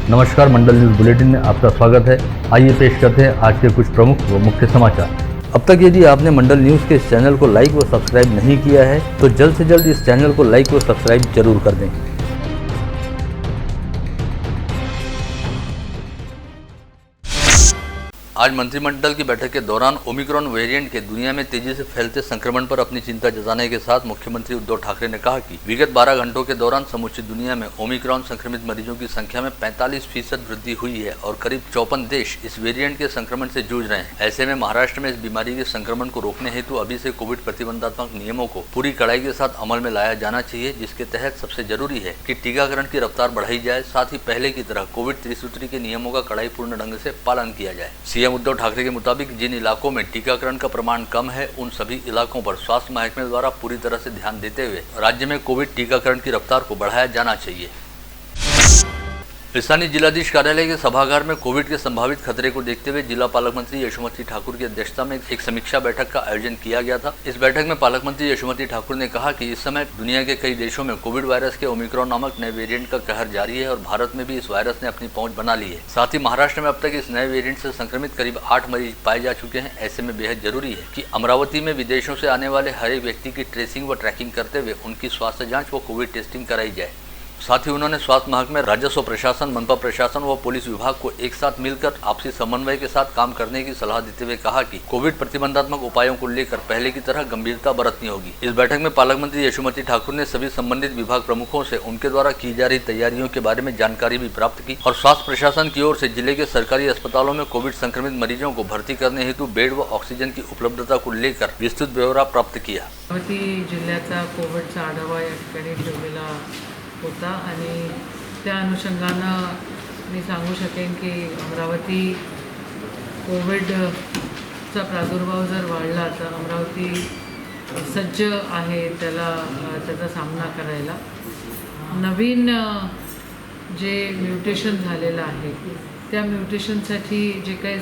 नमस्कार, मंडल news bulletin में आपका स्वागत है। आइए पेश करते हैं आज के कुछ प्रमुख व मुख्य समाचार। अब तक यदि आपने मंडल न्यूज के इस चैनल को लाइक व सब्सक्राइब नहीं किया है तो जल्द से जल्द इस चैनल को लाइक व सब्सक्राइब जरूर कर दें। आज मंत्रिमंडल की बैठक के दौरान ओमिक्रॉन वेरिएंट के दुनिया में तेजी से फैलते संक्रमण पर अपनी चिंता जताने के साथ मुख्यमंत्री उद्धव ठाकरे ने कहा कि विगत 12 घंटों के दौरान समूची दुनिया में ओमिक्रॉन संक्रमित मरीजों की संख्या में 45% वृद्धि हुई है और करीब 54 देश इस वेरिएंट के संक्रमण से जूझ रहे हैं। ऐसे में महाराष्ट्र में इस बीमारी के संक्रमण को रोकने हेतु अभी से कोविड प्रतिबंधात्मक नियमों को पूरी कड़ाई के साथ अमल में लाया जाना चाहिए, जिसके तहत सबसे जरूरी है कि टीकाकरण की रफ्तार बढ़ाई जाए। साथ ही पहले की तरह कोविड त्रिसूत्री के नियमों का कड़ाई पूर्ण ढंग से पालन किया जाए। सीएम उद्धव ठाकरे के मुताबिक जिन इलाकों में टीकाकरण का प्रमाण कम है उन सभी इलाकों पर स्वास्थ्य महकमे द्वारा पूरी तरह से ध्यान देते हुए राज्य में कोविड टीकाकरण की रफ्तार को बढ़ाया जाना चाहिए। स्थानीय जिलाधीश कार्यालय के सभागार में कोविड के संभावित खतरे को देखते हुए जिला पालक मंत्री यशोमती ठाकुर की अध्यक्षता में एक समीक्षा बैठक का आयोजन किया गया था। इस बैठक में पालक मंत्री यशोमती ठाकुर ने कहा कि इस समय दुनिया के कई देशों में कोविड वायरस के ओमिक्रॉन नामक नए वेरिएंट का कहर जारी है और भारत में भी इस वायरस ने अपनी पहुंच बना ली है। साथ ही महाराष्ट्र में अब तक इस नए वेरिएंट से संक्रमित करीब 8 मरीज पाए जा चुके हैं। ऐसे में बेहद जरूरी है कि अमरावती में विदेशों से आने वाले हर एक व्यक्ति की ट्रेसिंग व ट्रैकिंग करते हुए उनकी स्वास्थ्य जाँच व कोविड टेस्टिंग कराई जाए। साथ ही उन्होंने स्वास्थ्य महकमे, राजस्व प्रशासन, मनपा प्रशासन व पुलिस विभाग को एक साथ मिलकर आपसी समन्वय के साथ काम करने की सलाह देते हुए कहा कि कोविड प्रतिबंधात्मक उपायों को लेकर पहले की तरह गंभीरता बरतनी होगी। इस बैठक में पालक मंत्री यशोमती ठाकुर ने सभी संबंधित विभाग प्रमुखों से उनके द्वारा की जा रही तैयारियों के बारे में जानकारी भी प्राप्त की और स्वास्थ्य प्रशासन की ओर से जिले के सरकारी अस्पतालों में कोविड संक्रमित मरीजों को भर्ती करने हेतु बेड व ऑक्सीजन की उपलब्धता को लेकर विस्तृत ब्यौरा प्राप्त किया। जिल्ह्याचा कोविडचा आढावा या ठिकाणी ठेवलेला होता आणि त्या अनुषंगानं मी सांगू शकेन की अमरावती कोविडचा प्रादुर्भाव जर वाढला तर अमरावती सज्ज आहे त्याचा सामना करायला। नवीन जे म्युटेशन झालेलं आहे त्या म्युटेशनसाठी जे काही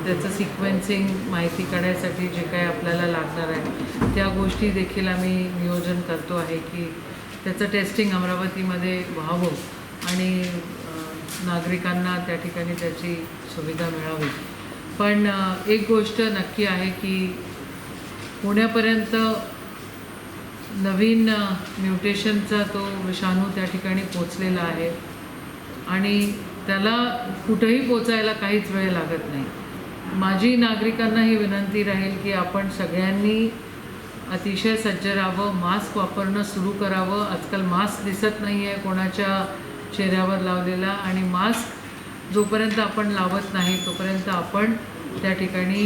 त्याचं सिक्वेन्सिंग माहिती काढण्यासाठी जे काही आपल्याला लागणार आहे त्या गोष्टी देखील आम्ही नियोजन करतो आहे की त्याचं टेस्टिंग अमरावतीमध्ये व्हावं आणि नागरिकांना त्या ठिकाणी त्याची सुविधा मिळावी। पण एक गोष्ट नक्की आहे की पुण्यापर्यंत नवीन म्युटेशनचा तो विषाणू त्या ठिकाणी पोचलेला आहे आणि त्याला कुठेही पोचायला काहीच वेळ लागत नाही। माझी नागरिकांना ही विनंती राहील की आपण सगळ्यांनी अतिशय सज्ज राहावं, मास्क वापरणं सुरू करावं। आजकाल मास्क दिसत नाही आहे कोणाच्या चेहऱ्यावर लावलेला आणि मास्क जोपर्यंत आपण लावत नाही तोपर्यंत आपण त्या ठिकाणी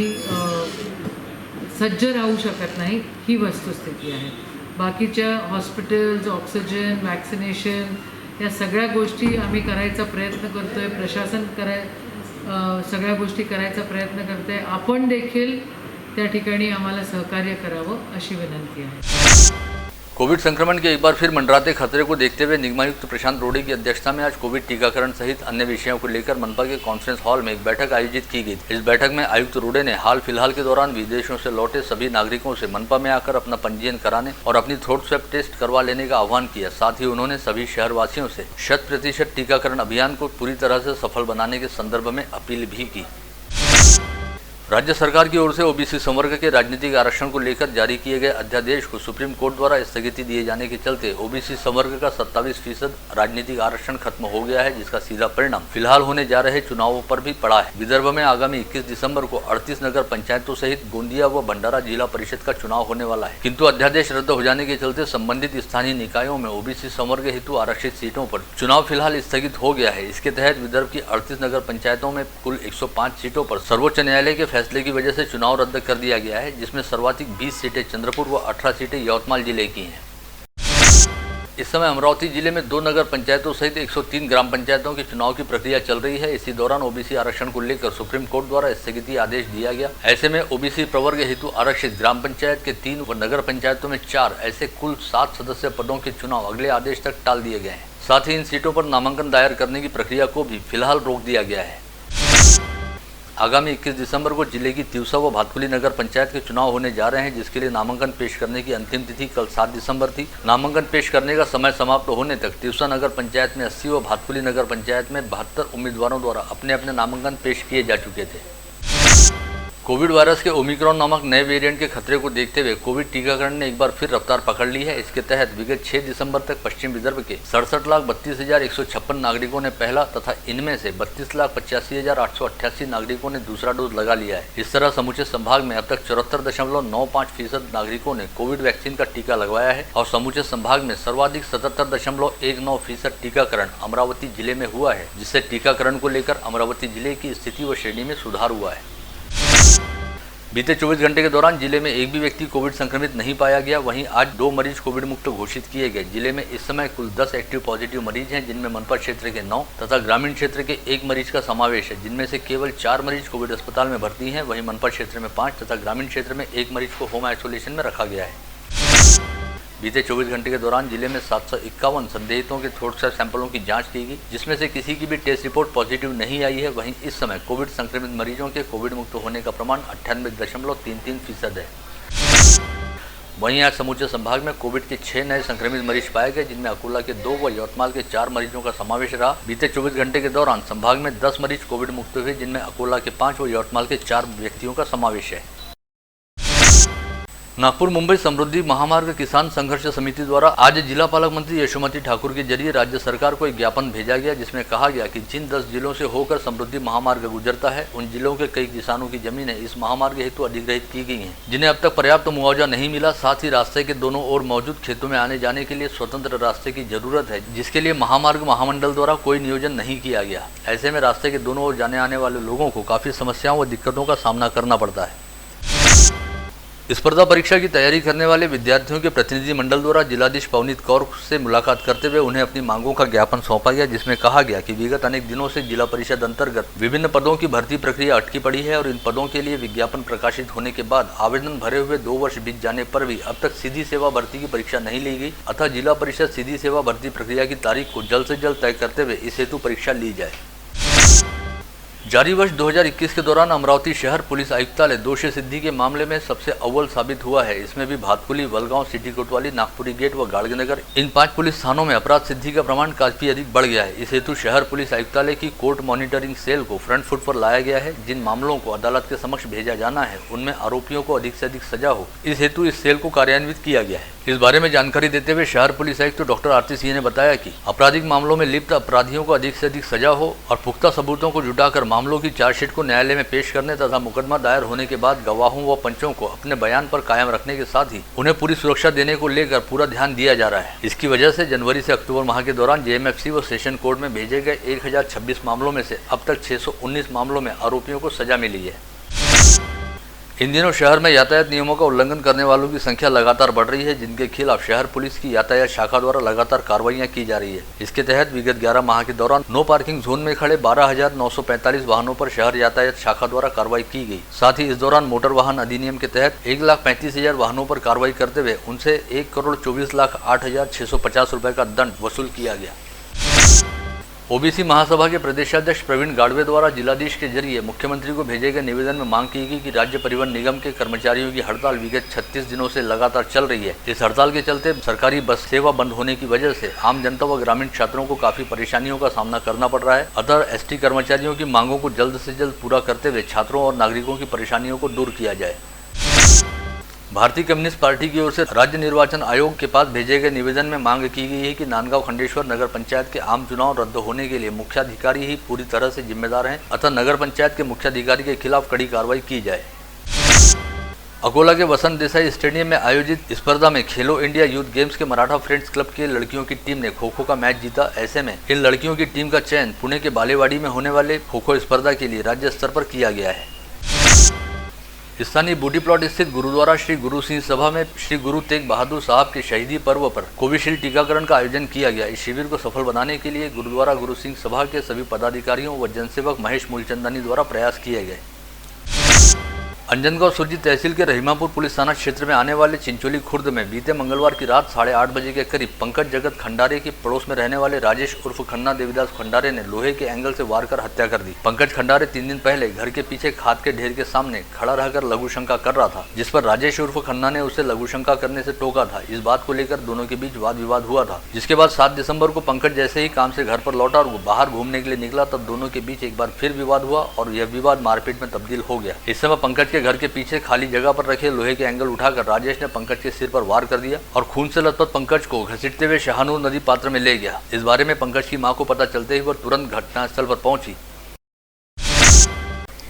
सज्ज राहू शकत नाही, ही वस्तुस्थिती आहे। बाकीच्या हॉस्पिटल्स, ऑक्सिजन, वॅक्सिनेशन या सगळ्या गोष्टी आम्ही करायचा प्रयत्न करतो आहे, प्रशासन सगळ्या गोष्टी करायचा प्रयत्न करते आहे। आपण देखील त्या ठिकाणी आम्हाला सहकार्य करावं अशी विनंती आहे। कोविड संक्रमण के एक बार फिर मंडराते खतरे को देखते हुए निगमायुक्त प्रशांत रोडे की अध्यक्षता में आज कोविड टीकाकरण सहित अन्य विषयों को लेकर मनपा के कॉन्फ्रेंस हॉल में एक बैठक आयोजित की गई। इस बैठक में आयुक्त रोडे ने हाल फिलहाल के दौरान विदेशों से लौटे सभी नागरिकों से मनपा में आकर अपना पंजीयन कराने और अपनी थ्रोट स्वैब टेस्ट करवा लेने का आह्वान किया। साथ ही उन्होंने सभी शहरवासियों से 100% टीकाकरण अभियान को पूरी तरह से सफल बनाने के संदर्भ में अपील भी की। राज्य सरकार की ओर से ओबीसी संवर्ग के राजनीतिक आरक्षण को लेकर जारी किए गए अध्यादेश को सुप्रीम कोर्ट द्वारा स्थगिति दिए जाने के चलते ओबीसी संवर्ग का 27% राजनीतिक आरक्षण खत्म हो गया है, जिसका सीधा परिणाम फिलहाल होने जा रहे चुनावों पर भी पड़ा है। विदर्भ में आगामी 21 दिसंबर को 38 नगर पंचायतों सहित गोंदिया व भंडारा जिला परिषद का चुनाव होने वाला है, किंतु अध्यादेश रद्द हो जाने के चलते संबंधित स्थानीय निकायों में ओबीसी संवर्ग हेतु आरक्षित सीटों पर चुनाव फिलहाल स्थगित हो गया है। इसके तहत विदर्भ की 38 नगर पंचायतों में कुल 105 सीटों पर सर्वोच्च न्यायालय के फैसले की वजह से चुनाव रद्द कर दिया गया है, जिसमें सर्वाधिक 20 सीटें चंद्रपुर व 18 सीटें यवतमाल जिले की हैं। इस समय अमरावती जिले में 2 नगर पंचायतों सहित 103 ग्राम पंचायतों के चुनाव की प्रक्रिया चल रही है। इसी दौरान ओबीसी आरक्षण को लेकर सुप्रीम कोर्ट द्वारा स्थगिति आदेश दिया गया। ऐसे में ओबीसी प्रवर्ग हेतु आरक्षित ग्राम पंचायत के 3 व नगर पंचायतों में 4 ऐसे कुल 7 सदस्य पदों के चुनाव अगले आदेश तक टाल दिए गए हैं। साथ ही इन सीटों पर नामांकन दायर करने की प्रक्रिया को भी फिलहाल रोक दिया गया है। आगामी 21 दिसंबर को जिले की तिवसा व भातकुली नगर पंचायत के चुनाव होने जा रहे हैं, जिसके लिए नामांकन पेश करने की अंतिम तिथि कल 7 दिसंबर थी। नामांकन पेश करने का समय समाप्त होने तक तिवसा नगर पंचायत में 80 व भातकुली नगर पंचायत में 72 उम्मीदवारों द्वारा अपने अपने नामांकन पेश किए जा चुके थे। कोविड वायरस के ओमिक्रॉन नामक नए वेरिएंट के खतरे को देखते हुए कोविड टीकाकरण ने एक बार फिर रफ्तार पकड़ ली है। इसके तहत विगत 6 दिसंबर तक पश्चिम विदर्भ के 67,32,156 नागरिकों ने पहला तथा इनमें से 32,85,888 नागरिकों ने दूसरा डोज लगा लिया है। इस तरह समूचे संभाग में अब तक 74.95% नागरिकों ने कोविड वैक्सीन का टीका लगवाया है और समूचे संभाग में सर्वाधिक 77.19% टीकाकरण अमरावती जिले में हुआ है, जिससे टीकाकरण को लेकर अमरावती जिले की स्थिति व श्रेणी में सुधार हुआ है। बीते 24 घंटे के दौरान जिले में एक भी व्यक्ति कोविड संक्रमित नहीं पाया गया। वहीं आज 2 मरीज कोविड मुक्त घोषित किए गए। जिले में इस समय कुल 10 एक्टिव पॉजिटिव मरीज हैं, जिनमें मनपा क्षेत्र के 9 तथा ग्रामीण क्षेत्र के 1 मरीज का समावेश है, जिनमें से केवल 4 मरीज कोविड अस्पताल में भर्ती हैं। वहीं मनपा क्षेत्र में 5 तथा ग्रामीण क्षेत्र में 1 मरीज को होम आइसोलेशन में रखा गया है। बीते 24 घंटे के दौरान जिले में 751 संदिग्धों के थ्रोट स्वैब सैंपलों की जांच की गई, जिसमें से किसी की भी टेस्ट रिपोर्ट पॉजिटिव नहीं आई है। वहीं इस समय कोविड संक्रमित मरीजों के कोविड मुक्त होने का प्रमाण 98.33% है। वहीं आज समूचे संभाग में कोविड के 6 नए संक्रमित मरीज पाए गए, जिनमें अकोला के 2 व यवतमाल के 4 मरीजों का समावेश रहा। बीते 24 घंटे के दौरान संभाग में 10 मरीज कोविड मुक्त हुए, जिनमें अकोला के 5 व यवतमाल के 4 व्यक्तियों का समावेश है। नागपुर मुंबई समृद्धि महामार्ग किसान संघर्ष समिति द्वारा आज जिला पालक मंत्री यशोमती ठाकुर के जरिए राज्य सरकार को एक ज्ञापन भेजा गया, जिसमें कहा गया कि जिन 10 जिलों से होकर समृद्धि महामार्ग गुजरता है, उन जिलों के कई किसानों की जमीनें इस महामार्ग हेतु अधिग्रहित की गई हैं, जिन्हें अब तक पर्याप्त मुआवजा नहीं मिला। साथ ही रास्ते के दोनों ओर मौजूद खेतों में आने जाने के लिए स्वतंत्र रास्ते की जरूरत है, जिसके लिए महामार्ग महामंडल द्वारा कोई नियोजन नहीं किया गया। ऐसे में रास्ते के दोनों ओर जाने आने वाले लोगों को काफी समस्याओं व दिक्कतों का सामना करना पड़ता है। स्पर्धा परीक्षा की तैयारी करने वाले विद्यार्थियों के प्रतिनिधि मंडल द्वारा जिलाधीश पवनीत कौर से मुलाकात करते हुए उन्हें अपनी मांगों का ज्ञापन सौंपा गया, जिसमें कहा गया कि विगत अनेक दिनों से जिला परिषद अंतर्गत विभिन्न पदों की भर्ती प्रक्रिया अटकी पड़ी है और इन पदों के लिए विज्ञापन प्रकाशित होने के बाद आवेदन भरे हुए 2 वर्ष बीत जाने पर भी अब तक सीधी सेवा भर्ती की परीक्षा नहीं ली गई। अतः जिला परिषद सीधी सेवा भर्ती प्रक्रिया की तारीख को जल्द से जल्द तय करते हुए इस हेतु परीक्षा ली जाए। जारी वर्ष 2021 के दौरान अमरावती शहर पुलिस आयुक्तालय दोषी सिद्धि के मामले में सबसे अव्वल साबित हुआ है। इसमें भी भातकुली, वलगांव, सिटी कोतवाली, नागपुरी गेट व गाड़गनगर इन 5 पुलिस थानों में अपराध सिद्धि का प्रमाण काफी अधिक बढ़ गया है। इस हेतु शहर पुलिस आयुक्तालय की कोर्ट मॉनिटरिंग सेल को फ्रंट फुट पर लाया गया है। जिन मामलों को अदालत के समक्ष भेजा जाना है, उनमें आरोपियों को अधिक से अधिक सजा हो, इस हेतु इस सेल को कार्यान्वित किया गया है। इस बारे में जानकारी देते हुए शहर पुलिस आयुक्त डॉक्टर आरती सिंह ने बताया कि आपराधिक मामलों में लिप्त अपराधियों को अधिक से अधिक सजा हो और पुख्ता सबूतों को जुटाकर मामलों की चार्जशीट को न्यायालय में पेश करने तथा मुकदमा दायर होने के बाद गवाहों व पंचों को अपने बयान पर कायम रखने के साथ ही उन्हें पूरी सुरक्षा देने को लेकर पूरा ध्यान दिया जा रहा है। इसकी वजह से जनवरी से अक्टूबर माह के दौरान जेएमएफसी व सेशन कोर्ट में भेजे गए 1026 मामलों में से अब तक 619 मामलों में आरोपियों को सजा मिली है। इन दिनों शहर में यातायात नियमों का उल्लंघन करने वालों की संख्या लगातार बढ़ रही है, जिनके खिलाफ शहर पुलिस की यातायात शाखा द्वारा लगातार कार्रवाइयां की जा रही है। इसके तहत विगत 11 माह के दौरान नो पार्किंग जोन में खड़े 12,945 वाहनों पर शहर यातायात शाखा द्वारा कार्रवाई की गई। साथ ही इस दौरान मोटर वाहन अधिनियम के तहत 1,35,000 वाहनों पर कार्रवाई करते हुए उनसे 1,24,08,650 रुपए का दंड वसूल किया गया। ओबीसी महासभा के प्रदेशाध्यक्ष प्रवीण गाड़वे द्वारा जिलाधीश के जरिए मुख्यमंत्री को भेजे गए निवेदन में मांग की गई कि राज्य परिवहन निगम के कर्मचारियों की हड़ताल विगत 36 दिनों से लगातार चल रही है। इस हड़ताल के चलते सरकारी बस सेवा बंद होने की वजह से आम जनता व ग्रामीण छात्रों को काफी परेशानियों का सामना करना पड़ रहा है। अतः एसटी कर्मचारियों की मांगों को जल्द से जल्द पूरा करते हुए छात्रों और नागरिकों की परेशानियों को दूर किया जाए। भारतीय कम्युनिस्ट पार्टी की ओर से राज्य निर्वाचन आयोग के पास भेजे गए निवेदन में मांग की गई है कि नांदगांव खंडेश्वर नगर पंचायत के आम चुनाव रद्द होने के लिए मुख्याधिकारी ही पूरी तरह से जिम्मेदार हैं, अतः नगर पंचायत के मुख्याधिकारी के खिलाफ कड़ी कार्रवाई की जाए। अकोला के वसंत देसाई स्टेडियम में आयोजित स्पर्धा में खेलो इंडिया यूथ गेम्स के मराठा फ्रेंड्स क्लब के लड़कियों की टीम ने खो-खो का मैच जीता। ऐसे में इन लड़कियों की टीम का चयन पुणे के बालेवाड़ी में होने वाले खो-खो स्पर्धा के लिए राज्य स्तर पर किया गया है। स्थानीय बूटी प्लॉट स्थित गुरुद्वारा श्री गुरु सिंह सभा में श्री गुरु तेग बहादुर साहब के शहीदी पर्व पर कोविशील्ड टीकाकरण का आयोजन किया गया। इस शिविर को सफल बनाने के लिए गुरुद्वारा गुरु सिंह सभा के सभी पदाधिकारियों व जनसेवक महेश मूलचंदानी द्वारा प्रयास किए गए। अंजनगांव सुरजी तहसील के रहीमापुर पुलिस थाना क्षेत्र में आने वाले चिंचोली खुर्द में बीते मंगलवार की रात 8:30 बजे के करीब पंकज जगत खंडारे की पड़ोस में रहने वाले राजेश उर्फ खन्ना देवीदास खंडारे ने लोहे के एंगल से वार कर हत्या कर दी। पंकज खंडारे 3 दिन पहले घर के पीछे खाद के ढेर के सामने खड़ा रहकर लघु शंका कर रहा था, जिस पर राजेश उर्फ खन्ना ने उसे लघु शंका करने से टोका था। इस बात को लेकर दोनों के बीच वाद विवाद हुआ था, जिसके बाद 7 दिसंबर को पंकज जैसे ही काम से घर पर लौटा और बाहर घूमने के लिए निकला, तब दोनों के बीच एक बार फिर विवाद हुआ और यह विवाद मारपीट में तब्दील हो गया। इस समय पंकज के घर के पीछे खाली जगह पर रखे लोहे के एंगल उठाकर राजेश ने पंकज के सिर पर वार कर दिया और खून से लथपथ पंकज को घसीटते हुए शाहनूर नदी पात्र में ले गया। इस बारे में पंकज की मां को पता चलते ही वह तुरंत घटनास्थल पर पहुंची।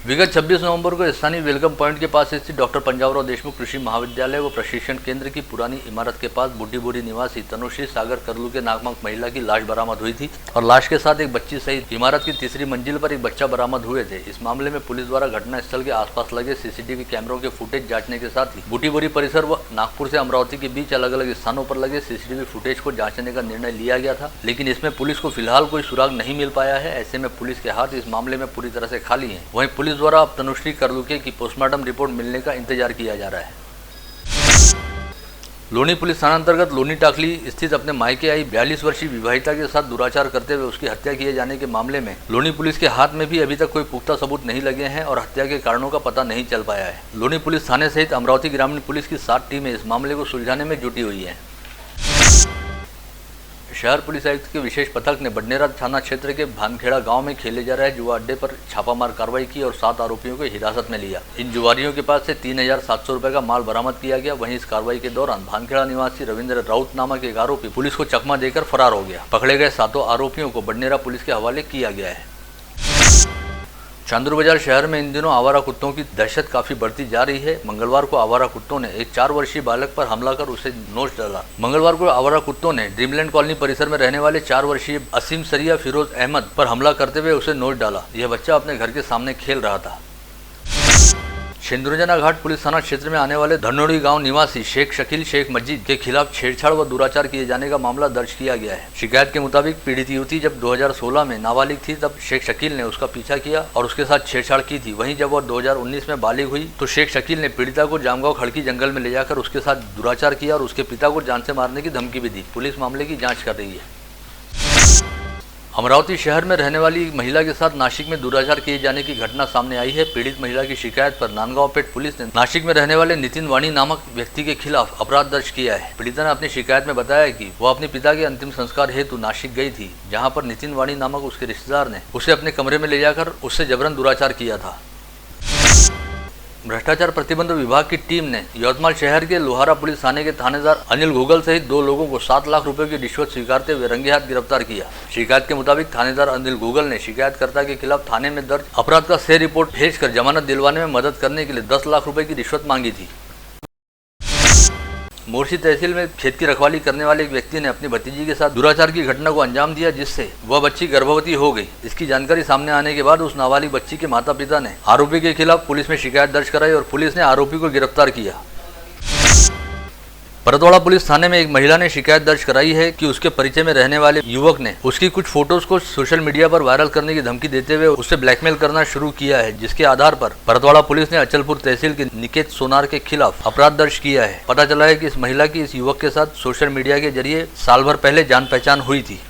विगत 26 नवंबर को स्थानीय वेलकम पॉइंट के पास स्थित डॉक्टर पंजाबराव देशमुख कृषि महाविद्यालय व प्रशिक्षण केंद्र की पुरानी इमारत के पास बुड्ढीबोरी निवासी तनुश्री सागर करलू के नामक महिला की लाश बरामद हुई थी और लाश के साथ एक बच्ची सहित इमारत की तीसरी मंजिल पर एक बच्चा बरामद हुए थे। इस मामले में पुलिस द्वारा घटनास्थल के आसपास लगे सीसीटीवी कैमरों के फुटेज जांचने के साथ ही बुड्ढीबोरी परिसर व नागपुर से अमरावती के बीच अलग अलग स्थानों पर लगे सीसीटीवी फुटेज को जांचने का निर्णय लिया गया था, लेकिन इसमें पुलिस को फिलहाल कोई सुराग नहीं मिल पाया है। ऐसे में पुलिस के हाथ इस मामले में पूरी तरह से खाली हैं। वहीं पुलिस द्वारा अब तनुश्री करलुके की पोस्टमार्टम रिपोर्ट मिलने का इंतजार किया जा रहा है। लोनी पुलिस थाना अंतर्गत लोनी टाकली स्थित अपने मायके आई 42 वर्षीय विवाहिता के साथ दुराचार करते हुए उसकी हत्या किए जाने के मामले में लोनी पुलिस के हाथ में भी अभी तक कोई पुख्ता सबूत नहीं लगे हैं और हत्या के कारणों का पता नहीं चल पाया है। लोनी पुलिस थाने सहित अमरावती ग्रामीण पुलिस की 7 टीमें इस मामले को सुलझाने में जुटी हुई है। शहर पुलिस आयुक्त के विशेष पथक ने बडनेरा थाना क्षेत्र के भानखेड़ा गांव में खेले जा रहे जुआ अड्डे पर छापामार कार्रवाई की और 7 आरोपियों को हिरासत में लिया। इन जुआरियों के पास से 3700 रुपए का माल बरामद किया गया। वहीं इस कार्रवाई के दौरान भानखेड़ा निवासी रविंद्र राउत नामक एक आरोपी पुलिस को चकमा देकर फरार हो गया। पकड़े गए 7 आरोपियों को बडनेरा पुलिस के हवाले किया गया है। चांदूर बाजार शहर में इन दिनों आवारा कुत्तों की दहशत काफी बढ़ती जा रही है। मंगलवार को आवारा कुत्तों ने एक 4 वर्षीय बालक पर हमला कर उसे नोच डाला। मंगलवार को आवारा कुत्तों ने ड्रीमलैंड कॉलोनी परिसर में रहने वाले 4 वर्षीय असीम सरिया फिरोज अहमद पर हमला करते हुए उसे नोच डाला। यह बच्चा अपने घर के सामने खेल रहा था। सिंधुरंजना घाट पुलिस थाना क्षेत्र में आने वाले धनोड़ी गांव निवासी शेख शकील शेख मस्जिद के खिलाफ छेड़छाड़ व दुराचार किए जाने का मामला दर्ज किया गया है। शिकायत के मुताबिक पीड़ित युवती जब 2016 में नाबालिग थी तब शेख शकील ने उसका पीछा किया और उसके साथ छेड़छाड़ की थी। वहीं जब वह 2019 में बालिग हुई तो शेख शकील ने पीड़िता को जामगांव खड़की जंगल में ले जाकर उसके साथ दुराचार किया और उसके पिता को जान से मारने की धमकी भी दी। पुलिस मामले की जाँच कर रही है। अमरावती शहर में रहने वाली एक महिला के साथ नासिक में दुराचार किए जाने की घटना सामने आई है। पीड़ित महिला की शिकायत पर नांदगांव पेट पुलिस ने नासिक में रहने वाले नितिन वाणी नामक व्यक्ति के खिलाफ अपराध दर्ज किया है। पीड़िता ने अपनी शिकायत में बताया कि वह अपने पिता के अंतिम संस्कार हेतु नासिक गई थी, जहां पर नितिन वाणी नामक उसके रिश्तेदार ने उसे अपने कमरे में ले जाकर उससे जबरन दुराचार किया था। भ्रष्टाचार प्रतिबंध विभाग की टीम ने यवतमाल शहर के लोहारा पुलिस थाने के थानेदार अनिल घोगल सहित 2 लोगों को 7 लाख रुपए की रिश्वत स्वीकारते हुए रंगे हाथ गिरफ्तार किया। शिकायत के मुताबिक थानेदार अनिल घोगल ने शिकायतकर्ता के खिलाफ थाने में दर्ज अपराध का सही रिपोर्ट भेजकर जमानत दिलवाने में मदद करने के लिए 10 लाख रुपए की रिश्वत मांगी थी। मोर्शी तहसील में खेत की रखवाली करने वाले एक व्यक्ति ने अपनी भतीजी के साथ दुराचार की घटना को अंजाम दिया, जिससे वह बच्ची गर्भवती हो गई। इसकी जानकारी सामने आने के बाद उस नाबालिग बच्ची के माता पिता ने आरोपी के खिलाफ पुलिस में शिकायत दर्ज कराई और पुलिस ने आरोपी को गिरफ्तार किया। परतवाड़ा पुलिस थाने में एक महिला ने शिकायत दर्ज कराई है कि उसके परिचय में रहने वाले युवक ने उसकी कुछ फोटोज को सोशल मीडिया पर वायरल करने की धमकी देते हुए उससे ब्लैकमेल करना शुरू किया है, जिसके आधार पर परतवाड़ा पुलिस ने अचलपुर तहसील के निकेत सोनार के खिलाफ अपराध दर्ज किया है। पता चला है कि इस महिला की इस युवक के साथ सोशल मीडिया के जरिए साल भर पहले जान पहचान हुई थी।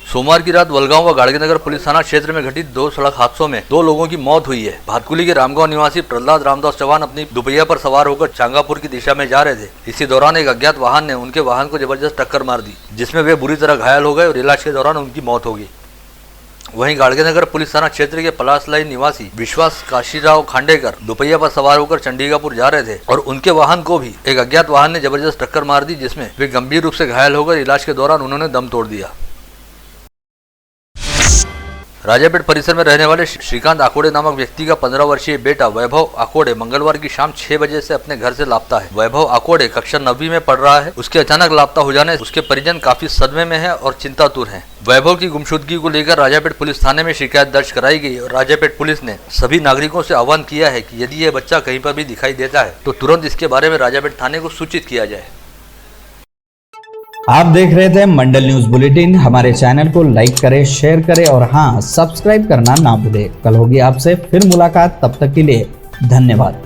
सोमवार की रात वलगांव व गाड़गीनगर पुलिस थाना क्षेत्र में घटित 2 सड़क हादसों में 2 लोगों की मौत हुई है। भातकुली के रामगांव निवासी प्रहलाद रामदास चौहान अपनी दुपहिया पर सवार होकर चांगापुर की दिशा में जा रहे थे। इसी दौरान एक अज्ञात वाहन ने उनके वाहन को जबरदस्त टक्कर मार दी, जिसमें वे बुरी तरह घायल हो गए और इलाज के दौरान उनकी मौत हो गई। वहीं गाड़गीनगर पुलिस थाना क्षेत्र के पलासलाई निवासी विश्वास काशीराव खांडेकर दुपहिया पर सवार होकर चंडीगापुर जा रहे थे और उनके वाहन को भी एक अज्ञात वाहन ने जबरदस्त टक्कर मार दी, जिसमें वे गंभीर रूप से घायल होकर इलाज के दौरान उन्होंने दम तोड़ दिया। राजापेट परिसर में रहने वाले श्रीकांत आकोड़े नामक व्यक्ति का 15 वर्षीय बेटा वैभव आकोड़े मंगलवार की शाम 6 बजे से अपने घर से लापता है। वैभव आकोड़े कक्षा 9वीं में पढ़ रहा है। उसके अचानक लापता हो जाने उसके परिजन काफी सदमे में हैं और चिंतातुर हैं। वैभव की गुमशुदगी को लेकर राजापेट पुलिस थाने में शिकायत दर्ज कराई गई और राजापेट पुलिस ने सभी नागरिकों से आह्वान किया है कि यदि यह बच्चा कहीं पर भी दिखाई देता है तो तुरंत इसके बारे में राजापेट थाने को सूचित किया जाए। आप देख रहे थे मंडल न्यूज बुलेटिन। हमारे चैनल को लाइक करें, शेयर करें और हाँ, सब्सक्राइब करना ना भूलें। कल होगी आपसे फिर मुलाकात, तब तक के लिए धन्यवाद।